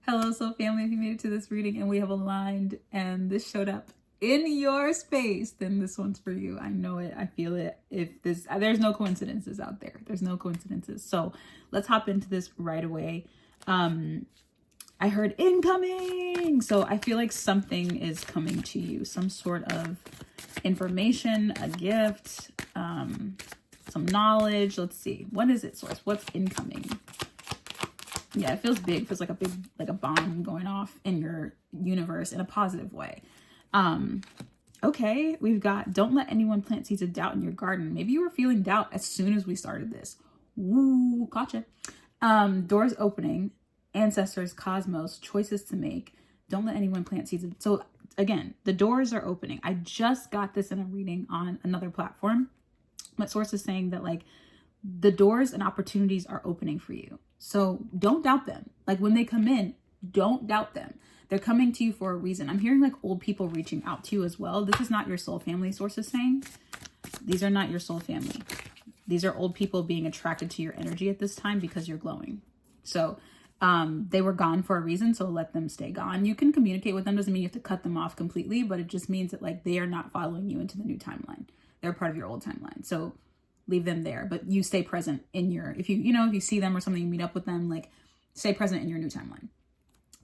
Hello, soul family. If you made it to this reading and we have aligned and this showed up in your space, then this one's for you. I know it. I feel it. There's no coincidences out there. There's no coincidences. So let's hop into this right away. I heard incoming. So I feel like something is coming to you, some sort of information, a gift, some knowledge. Let's see. What is it, source? What's incoming? Yeah, it feels big. It feels like a bomb going off in your universe in a positive way. Okay, we've got don't let anyone plant seeds of doubt in your garden. Maybe you were feeling doubt as soon as we started this. Woo, gotcha. Doors opening, ancestors, cosmos, choices to make. Don't let anyone plant seeds. So again, the doors are opening. I just got this in a reading on another platform. But source is saying that like the doors and opportunities are opening for you. So don't doubt them. Like when they come in, don't doubt them. They're coming to you for a reason. I'm hearing like old people reaching out to you as well. This is not your soul family, source is saying. These are not your soul family. These are old people being attracted to your energy at this time because you're glowing. So they were gone for a reason, so let them stay gone. You can communicate with them. Doesn't mean you have to cut them off completely, but it just means that like they are not following you into the new timeline. They're part of your old timeline. So leave them there, but you stay present in your, if you see them or something, you meet up with them, like stay present in your new timeline.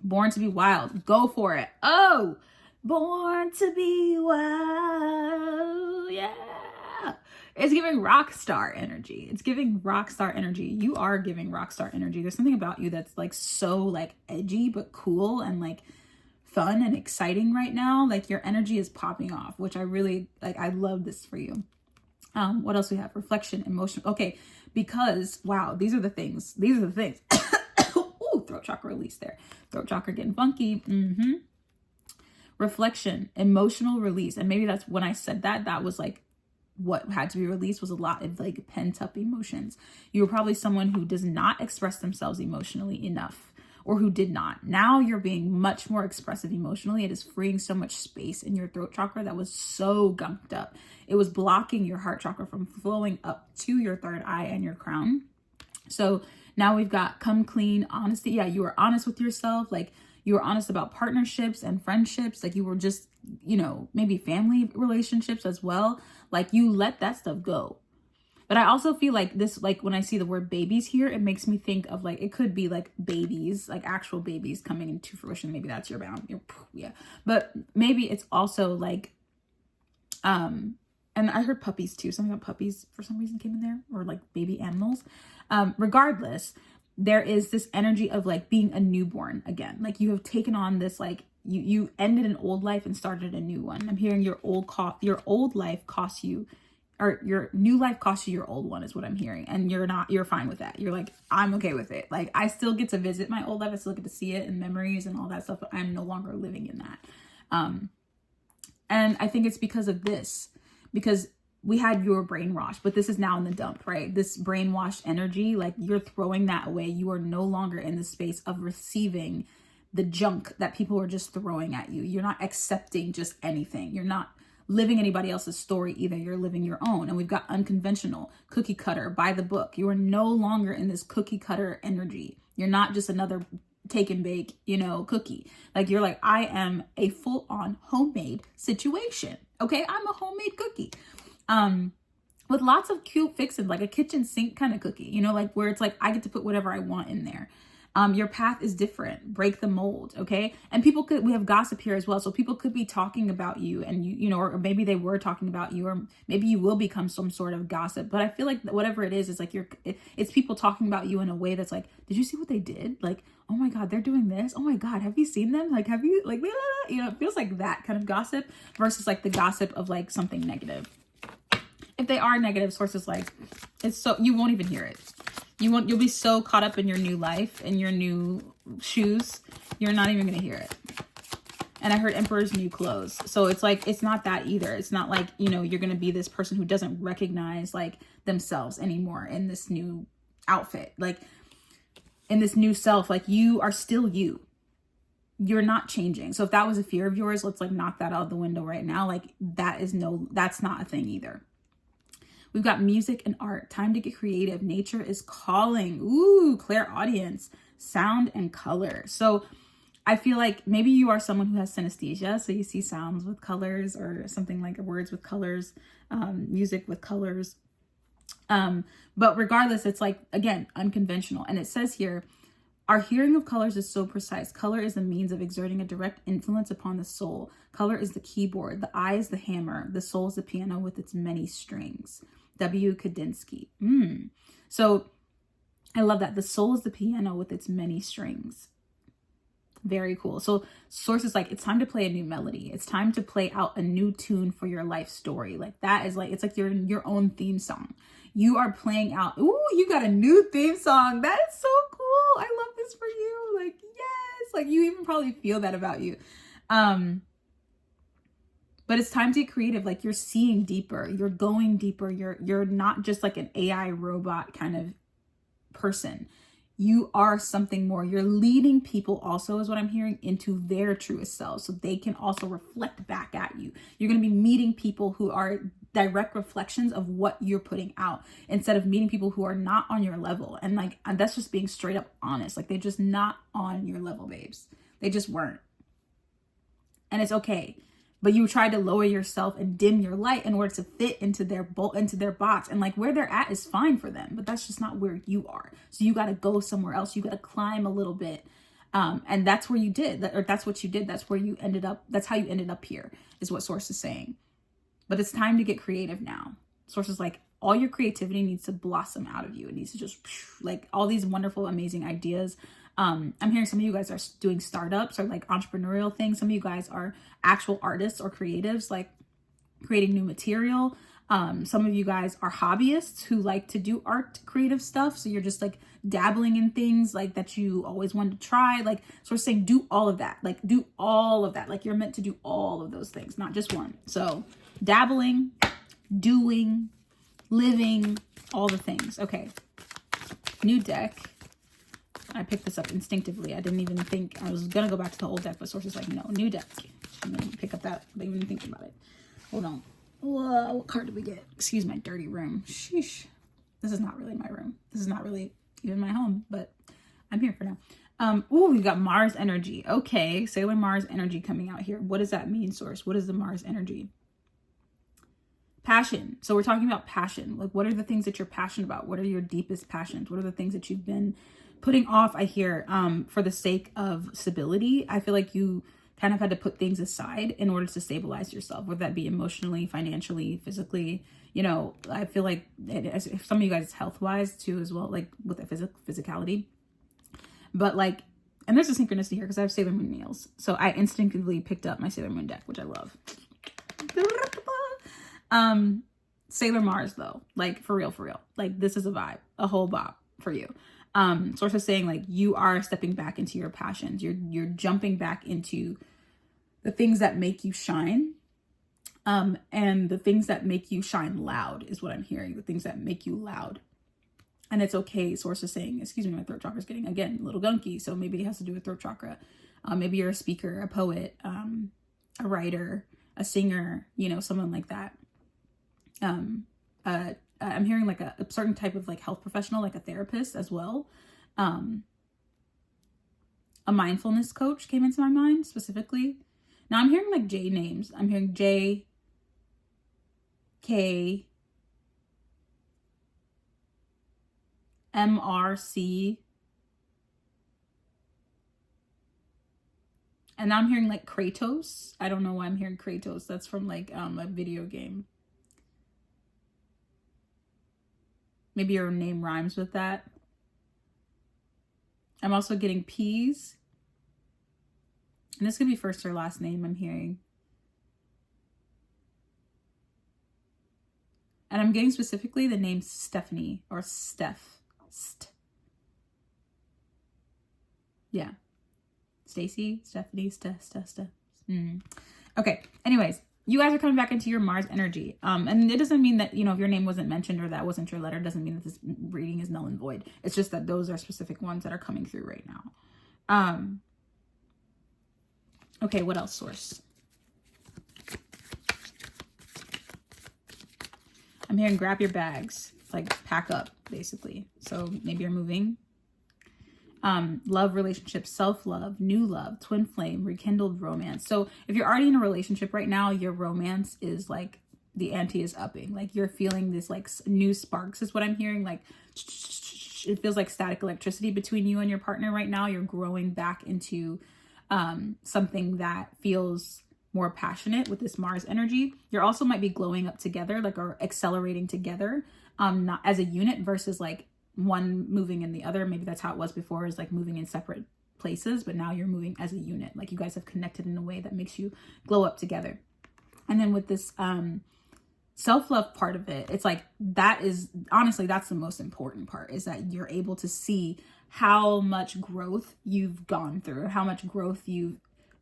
Born to be wild. Go for it. Oh, born to be wild. Yeah. It's giving rock star energy. It's giving rock star energy. You are giving rock star energy. There's something about you that's like so like edgy, but cool and like fun and exciting right now. Like your energy is popping off, which I really like. I love this for you. What else we have? Reflection, emotion. Okay. Because wow, these are the things. Ooh, throat chakra release there. Throat chakra getting funky. Reflection, emotional release. And maybe that's when I said that was like what had to be released was a lot of like pent up emotions. You were probably someone who does not express themselves emotionally enough or who did not. Now you're being much more expressive emotionally. It is freeing so much space in your throat chakra that was so gunked up. It was blocking your heart chakra from flowing up to your third eye and your crown. So now we've got come clean, honesty. Yeah, you were honest with yourself. Like you were honest about partnerships and friendships. Like you were just, maybe family relationships as well. Like you let that stuff go. But I also feel like this, like when I see the word babies here, it makes me think of like, it could be like babies, like actual babies coming into fruition. Maybe that's your bound. Yeah. But maybe it's also like, and I heard puppies too. Something about puppies for some reason came in there, or like baby animals. Regardless, there is this energy of like being a newborn again. Like you have taken on this, like you ended an old life and started a new one. I'm hearing your old life costs you, or your new life costs you your old one is what I'm hearing. And you're fine with that. You're like, I'm okay with it. Like I still get to visit my old life. I still get to see it and memories and all that stuff, but I'm no longer living in that. And I think it's because of this, because we had your brainwash, but this is now in the dump, right? This brainwashed energy, like you're throwing that away. You are no longer in the space of receiving the junk that people are just throwing at you. You're not accepting just anything. You're not living anybody else's story either. You're living your own. And we've got unconventional, cookie cutter, by the book. You are no longer in this cookie cutter energy. You're not just another take and bake, cookie. Like you're like, I am a full on homemade situation. Okay. I'm a homemade cookie. With lots of cute fixings, like a kitchen sink kind of cookie, like where it's like, I get to put whatever I want in there. Your path is different. Break the mold. Okay. And we have gossip here as well. So people could be talking about you and or maybe they were talking about you, or maybe you will become some sort of gossip. But I feel like whatever it is like it's people talking about you in a way that's like, did you see what they did? Like, oh my God, they're doing this. Oh my God, have you seen them? Like, have you like, it feels like that kind of gossip versus like the gossip of like something negative. If they are negative sources, like it's so you won't even hear it. You'll be so caught up in your new life and your new shoes, you're not even gonna hear it. And I heard Emperor's new clothes. So it's like, it's not that either. It's not like, you're gonna be this person who doesn't recognize like themselves anymore in this new outfit. Like in this new self, like you are still you. You're not changing. So if that was a fear of yours, let's like knock that out the window right now. Like that's not a thing either. We've got music and art. Time to get creative. Nature is calling. Ooh, clairaudience, sound and color. So I feel like maybe you are someone who has synesthesia. So you see sounds with colors or something like words with colors, music with colors. But regardless, it's like, again, unconventional. And it says here, our hearing of colors is so precise. Color is a means of exerting a direct influence upon the soul. Color is the keyboard. The eye is the hammer. The soul is the piano with its many strings. W. Kandinsky. So I love that. The soul is the piano with its many strings. Very cool. So source is like, it's time to play a new melody. It's time to play out a new tune for your life story. Like that is like, it's like your own theme song. You are playing out. Ooh, you got a new theme song. That is so cool. I love this for you. Like, yes, like you even probably feel that about you. But it's time to get creative. Like you're seeing deeper, you're going deeper. You're not just like an AI robot kind of person. You are something more. You're leading people also, is what I'm hearing, into their truest selves, so they can also reflect back at you. You're going to be meeting people who are direct reflections of what you're putting out, instead of meeting people who are not on your level. And like, that's just being straight up honest. Like they're just not on your level, babes. They just weren't. And it's okay. But you tried to lower yourself and dim your light in order to fit into their box. And like where they're at is fine for them, but that's just not where you are. So you got to go somewhere else. You got to climb a little bit. And that's where you did, or that's what you did. That's where you ended up. That's how you ended up here, is what Source is saying. But it's time to get creative now. Source is like, all your creativity needs to blossom out of you. It needs to just like all these wonderful, amazing ideas. I'm hearing some of you guys are doing startups or like entrepreneurial things. Some of you guys are actual artists or creatives, like creating new material. Some of you guys are hobbyists who like to do art, creative stuff. So you're just like dabbling in things like that you always wanted to try. Like, so we're saying do all of that. Like do all of that. Like you're meant to do all of those things, not just one. So dabbling, doing, living, all the things. Okay. New deck. I picked this up instinctively. I didn't even think. I was going to go back to the old deck, but Source is like, no, new deck. I'm going to pick up that. I didn't even think about it. Hold on. Whoa, what card did we get? Excuse my dirty room. Sheesh. This is not really my room. This is not really even my home, but I'm here for now. Ooh, we got Mars energy. Okay, Sailor Mars energy coming out here. What does that mean, Source? What is the Mars energy? Passion. So we're talking about passion. Like, what are the things that you're passionate about? What are your deepest passions? What are the things that you've been putting off, I hear, for the sake of stability? I feel like you kind of had to put things aside in order to stabilize yourself, whether that be emotionally, financially, physically. You know, I feel like if some of you guys health-wise too as well, like with the physicality. But like, and there's a synchronicity here because I have Sailor Moon nails. So I instinctively picked up my Sailor Moon deck, which I love. Sailor Mars though, like for real, like this is a vibe, a whole bop for you. Source is saying like you are stepping back into your passions. You're jumping back into the things that make you shine. And the things that make you shine loud is what I'm hearing. The things that make you loud. And it's okay. Source is saying, excuse me, my throat chakra is getting, again, a little gunky. So maybe it has to do with throat chakra. Maybe you're a speaker, a poet, a writer, a singer, you know, someone like that. I'm hearing like a certain type of like health professional, like a therapist as well. A mindfulness coach came into my mind specifically. Now I'm hearing like J names. I'm hearing J, K, MRC. And now I'm hearing like Kratos. I don't know why I'm hearing Kratos. That's from like a video game. Maybe your name rhymes with that. I'm also getting P's. And this could be first or last name I'm hearing. And I'm getting specifically the name Stephanie or Steph. Yeah. Stacy, Stephanie, Steph. Okay. Anyways, you guys are coming back into your Mars energy. And it doesn't mean that, you know, if your name wasn't mentioned or that wasn't your letter, doesn't mean that this reading is null and void. It's just that those are specific ones that are coming through right now. Okay, what else, Source? I'm hearing grab your bags, like pack up, basically. So maybe you're moving. love, relationships, self-love, new love, twin flame, rekindled romance. So if you're already in a relationship right now, your romance is like, the ante is upping. Like you're feeling this like new sparks is what I'm hearing. Like it feels like static electricity between you and your partner right now. You're growing back into something that feels more passionate with this Mars energy. You're also might be glowing up together, like, or accelerating together, not as a unit versus like one moving in the other. Maybe that's how it was before, is like moving in separate places, but now you're moving as a unit. Like you guys have connected in a way that makes you glow up together. And then with this self-love part of it, it's like, that is honestly, that's the most important part, is that you're able to see how much growth you've gone through, how much growth you've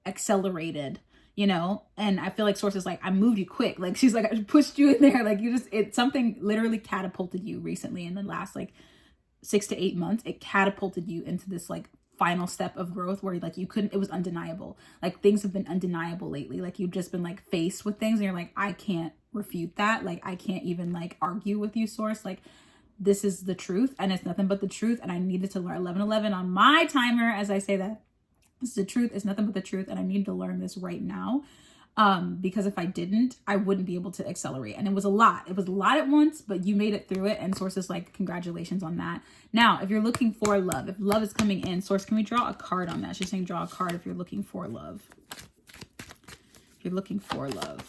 accelerated, you know. And I feel like Source is like, I moved you quick. Like she's like, I pushed you in there. Like you just, it's something literally catapulted you recently in the last like 6 to 8 months. It catapulted you into this like final step of growth where like you couldn't, it was undeniable. Like things have been undeniable lately. Like you've just been like faced with things and you're like, I can't refute that. Like I can't even like argue with you, Source. Like this is the truth and it's nothing but the truth. And I needed to learn 11:11 on my timer. As I say that, it's the truth. It's nothing but the truth. And I need to learn this right now. Because if I didn't, I wouldn't be able to accelerate. And it was a lot. It was a lot at once, but you made it through it. And Source is like, congratulations on that. Now, if you're looking for love, if love is coming in, Source, can we draw a card on that? She's saying draw a card if you're looking for love. If you're looking for love.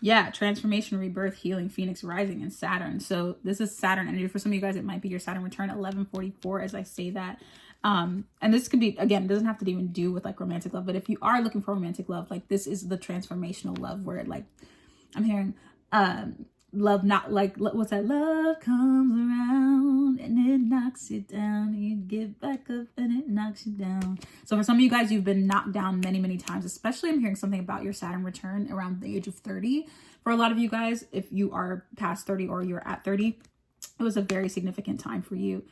Yeah, transformation, rebirth, healing, Phoenix rising, and Saturn. So this is Saturn energy. For some of you guys, it might be your Saturn return, 1144 as I say that. And this could be, again, it doesn't have to even do with like romantic love, but if you are looking for romantic love, like this is the transformational love where it like, I'm hearing love, not like, what's that? Love comes around and it knocks you down. You get back up and it knocks you down. So for some of you guys, you've been knocked down many, many times, especially I'm hearing something about your Saturn return around the age of 30. For a lot of you guys, if you are past 30 or you're at 30, it was a very significant time for you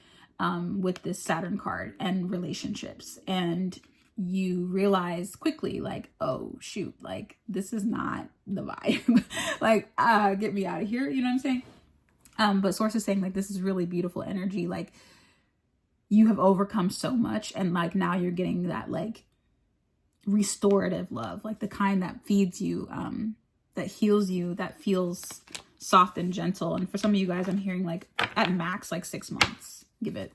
with this Saturn card and relationships. And you realize quickly like, oh shoot, like this is not the vibe. Like get me out of here, you know what I'm saying? But Source is saying like this is really beautiful energy. Like you have overcome so much and like now you're getting that like restorative love, like the kind that feeds you, that heals you, that feels soft and gentle. And for some of you guys, I'm hearing like at max like 6 months. Give it.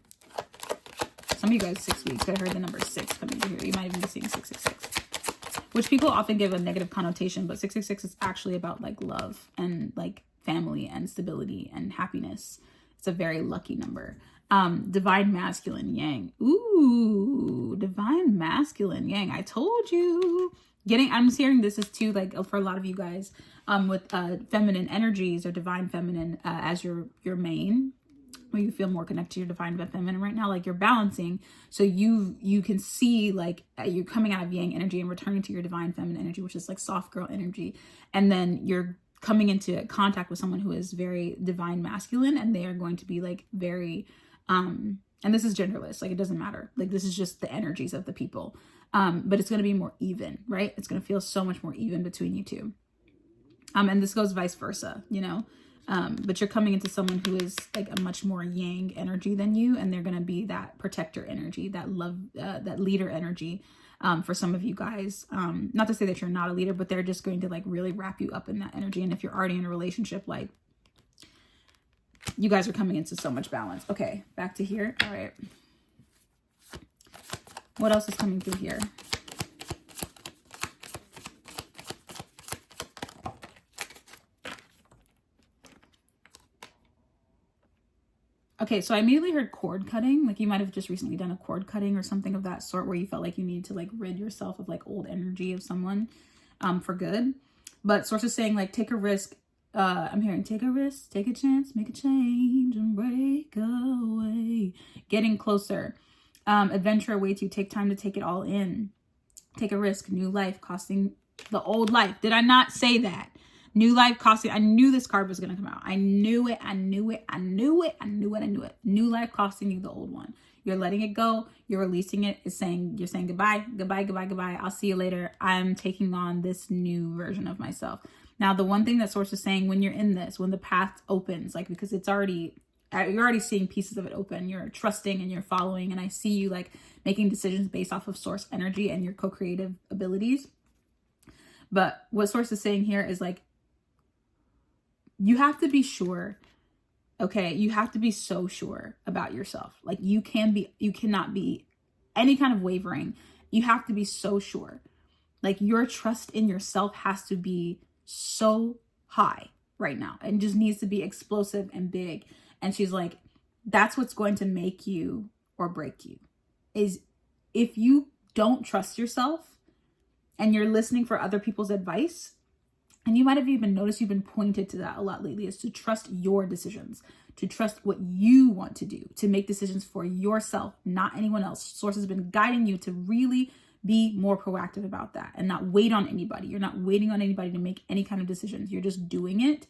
Some of you guys 6 weeks. I heard the number 6 coming through here. You might even be seeing 666, which people often give a negative connotation, but 666 is actually about like love and like family and stability and happiness. It's a very lucky number. Divine masculine yang. Ooh, divine masculine yang. I told you. I'm hearing this is too like for a lot of you guys with feminine energies or divine feminine as your main, where you feel more connected to your divine feminine right now, like you're balancing. So you can see like you're coming out of yang energy and returning to your divine feminine energy, which is like soft girl energy. And then you're coming into contact with someone who is very divine masculine, and they are going to be like very, and this is genderless, like it doesn't matter. Like this is just the energies of the people. But it's going to be more even, right? It's going to feel so much more even between you two. And this goes vice versa, you know? But you're coming into someone who is like a much more yang energy than you, and they're going to be that protector energy, that love, that leader energy for some of you guys. Not to say that you're not a leader, but they're just going to like really wrap you up in that energy. And if you're already in a relationship, like you guys are coming into so much balance. Okay, back to here. All right. What else is coming through here? Okay, so I immediately heard cord cutting. Like you might have just recently done a cord cutting or something of that sort where you felt like you needed to like rid yourself of like old energy of someone for good. But Source is saying like take a risk. I'm hearing take a risk, take a chance, make a change and break away. Getting closer. Adventure awaits you. Take time to take it all in. Take a risk. New life costing the old life. Did I not say that? New life costing. I knew this card was going to come out. I knew it. I knew it. I knew it. I knew it. I knew it. New life costing you the old one. You're letting it go. You're releasing it. It's saying, you're saying goodbye, goodbye, goodbye, goodbye. I'll see you later. I'm taking on this new version of myself. Now, the one thing that Source is saying, when you're in this, when the path opens, like, because it's already, you're already seeing pieces of it open, you're trusting and you're following. And I see you like making decisions based off of Source energy and your co-creative abilities. But what Source is saying here is like, you have to be sure. Okay. You have to be so sure about yourself. Like you cannot be any kind of wavering. You have to be so sure. Like your trust in yourself has to be so high right now and just needs to be explosive and big. And she's like, that's what's going to make you or break you, is if you don't trust yourself and you're listening for other people's advice. And you might have even noticed you've been pointed to that a lot lately, is to trust your decisions, to trust what you want to do, to make decisions for yourself, not anyone else. Source has been guiding you to really be more proactive about that and not wait on anybody. You're not waiting on anybody to make any kind of decisions. You're just doing it.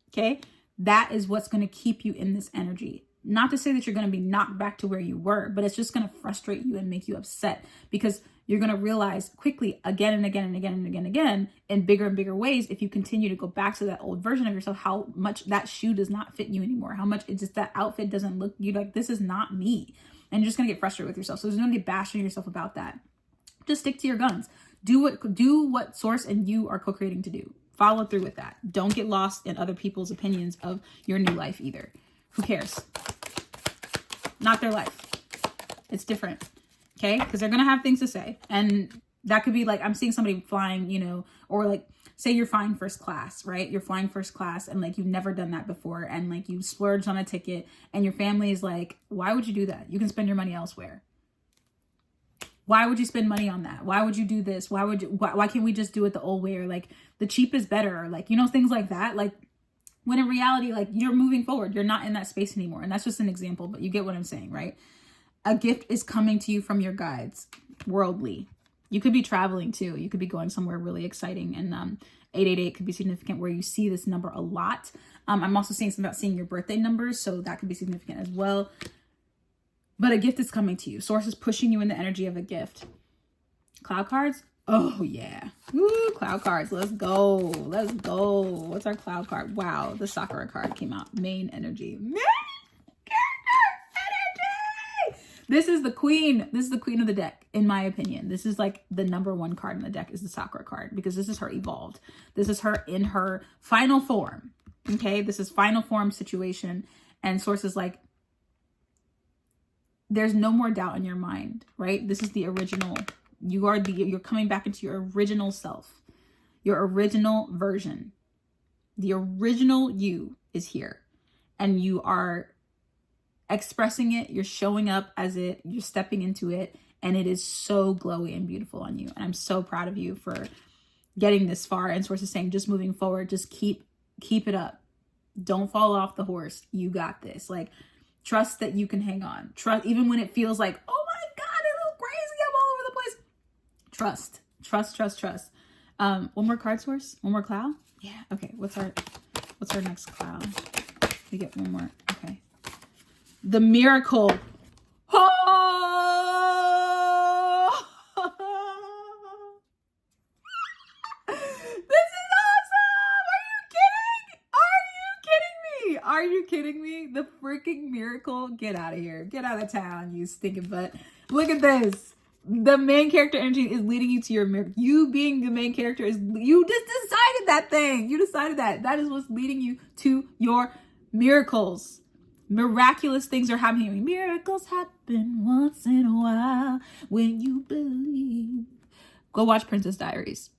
Okay. That is what's going to keep you in this energy. Not to say that you're going to be knocked back to where you were, but it's just going to frustrate you and make you upset, because you're going to realize quickly again and again and again and again and again in bigger and bigger ways, if you continue to go back to that old version of yourself, how much that shoe does not fit you anymore, how much it just, that outfit doesn't look, you like, this is not me. And you're just going to get frustrated with yourself. So there's no need bashing yourself about that. Just stick to your guns. Do what Source and you are co-creating to do. Follow through with that. Don't get lost in other people's opinions of your new life either. Who cares? Not their life. It's different. Okay. Because they're going to have things to say. And that could be like, I'm seeing somebody flying, you know, or like, say you're flying first class, right? You're flying first class and like, you've never done that before. And like you splurged on a ticket and your family is like, why would you do that? You can spend your money elsewhere. Why would you spend money on that? Why would you do this? Why can't we just do it the old way? Or like the cheap is better. Or like, you know, things like that. Like when in reality, like you're moving forward, you're not in that space anymore. And that's just an example, but you get what I'm saying, right? A gift is coming to you from your guides, worldly. You could be traveling too. You could be going somewhere really exciting. And 888 could be significant where you see this number a lot. I'm also seeing something about seeing your birthday numbers. So that could be significant as well. But a gift is coming to you. Source is pushing you in the energy of a gift. Cloud cards? Oh, yeah. Woo, cloud cards. Let's go. Let's go. What's our cloud card? Wow, the Sakura card came out. Main energy. Main energy! This is the queen. This is the queen of the deck, in my opinion. This is like the number one card in the deck is the Sakura card, because this is her evolved. This is her in her final form. Okay? This is final form situation. And Source is like, there's no more doubt in your mind, right? This is the original. You're coming back into your original self, your original version. The original you is here, and you are expressing it. You're showing up as it, you're stepping into it, and it is so glowy and beautiful on you. And I'm so proud of you for getting this far. And Source is saying, just moving forward, just keep it up. Don't fall off the horse. You got this. Like, trust that you can hang on. Trust, even when it feels like, oh my God, it looks crazy, I'm all over the place. Trust, trust, trust, trust. One more card, Source? One more cloud? Yeah. Okay. What's our next cloud? We get one more. Okay. The Miracle. Oh! This is awesome! Are you kidding me? The freaking Miracle. Get out of here. Get out of town, you stinking butt. Look at this. The main character energy is leading you to your miracle. You being the main character is, you just decided that thing. You decided that. That is what's leading you to your miracles. Miraculous things are happening. Miracles happen once in a while when you believe. Go watch Princess Diaries.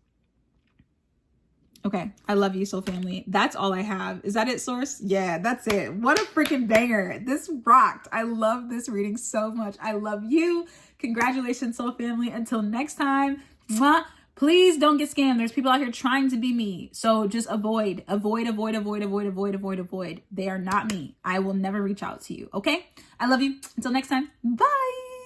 Okay, I love you, soul family. That's all I have. Is that it, Source? Yeah, that's it. What a freaking banger. This rocked. I love this reading so much. I love you. Congratulations, soul family. Until next time, mwah. Please don't get scammed. There's people out here trying to be me. So just avoid. They are not me. I will never reach out to you, okay? I love you. Until next time, bye.